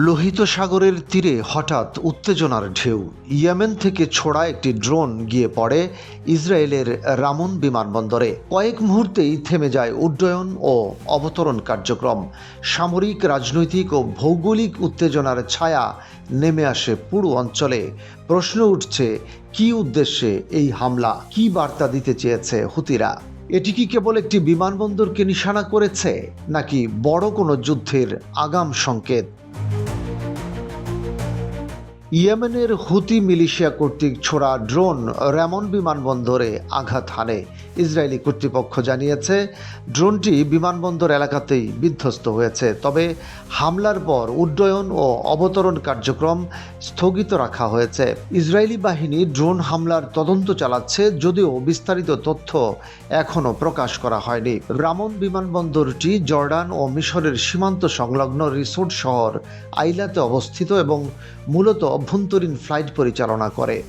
লোহিত সাগরের তীরে হঠাৎ উত্তেজনার ঢেউ। ইয়েমেন থেকে ছোড়া একটি ড্রোন গিয়ে পড়ে ইসরায়েলের রামন বিমানবন্দরে। কয়েক মুহূর্তেই থেমে যায় উড্ডয়ন ও অবতরণ কার্যক্রম। সামরিক, রাজনৈতিক ও ভৌগোলিক উত্তেজনার ছায়া নেমে আসে পুরো অঞ্চলে। প্রশ্ন উঠছে, কী উদ্দেশ্যে এই হামলা? কী বার্তা দিতে চেয়েছে হুতিরা? এটি কি কেবল একটি বিমানবন্দরকে নিশানা করেছে, নাকি বড় কোনো যুদ্ধের আগাম সংকেত? ইয়েমেনের হুতি মিলিশিয়া কর্তৃক ছোড়া ড্রোন রামন বিমানবন্দরে আঘাত হানে। ইসরায়েলি কর্তৃপক্ষ জানিয়েছে ড্রোনটি বিমানবন্দর এলাকাতেই বিধ্বস্ত হয়েছে। তবে হামলার পর উড্ডয়ন ও অবতরণ কার্যক্রম স্থগিত রাখা হয়েছে। ইসরায়েলি বাহিনী ড্রোন হামলার তদন্ত চালাচ্ছে, যদিও বিস্তারিত তথ্য এখনও প্রকাশ করা হয়নি। রামন বিমানবন্দরটি জর্ডান ও মিশরের সীমান্ত সংলগ্ন রিসোর্ট শহর আইলাতে অবস্থিত এবং মূলত অভ্যন্তরীণ ফ্লাইট পরিচালনা করে।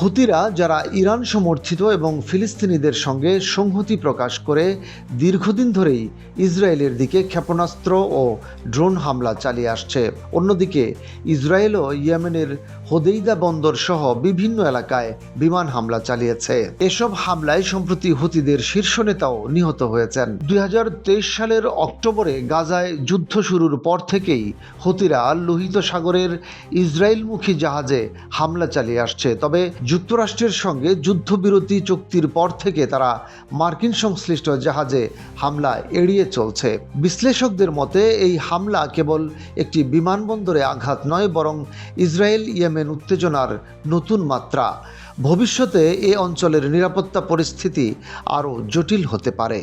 হুতিরা, যারা ইরান সমর্থিত এবং ফিলিস্তিনিদের সঙ্গে সংহতি প্রকাশ করে দীর্ঘদিন ধরেই ইসরায়েলের দিকে ক্ষেপণাস্ত্র ও ড্রোন হামলা চালিয়ে আসছে। অন্যদিকে ইসরায়েলও ইয়েমেনের হোদেইদা বন্দর সহ বিভিন্ন এলাকায় বিমান হামলা চালিয়েছে। এসব হামলায় সম্প্রতি হুতিদের শীর্ষ নেতাও নিহত হয়েছেন। 2023 সালের অক্টোবরে গাজায় যুদ্ধ শুরুর পর থেকেই হুতিরা লোহিত সাগরের ইসরায়েলমুখী জাহাজে হামলা চালিয়ে আসছে। তবে যুক্তরাষ্ট্রের সঙ্গে যুদ্ধবিরতি চুক্তির পর থেকে তারা মার্কিন সংশ্লিষ্ট জাহাজে হামলা এড়িয়ে চলছে। বিশ্লেষকদের মতে এই হামলা কেবল একটি বিমানবন্দরে আঘাত নয়, বরং ইসরায়েল ইয়েমেন উত্তেজনার নতুন মাত্রা। ভবিষ্যতে এ অঞ্চলের নিরাপত্তা পরিস্থিতি আরও জটিল হতে পারে।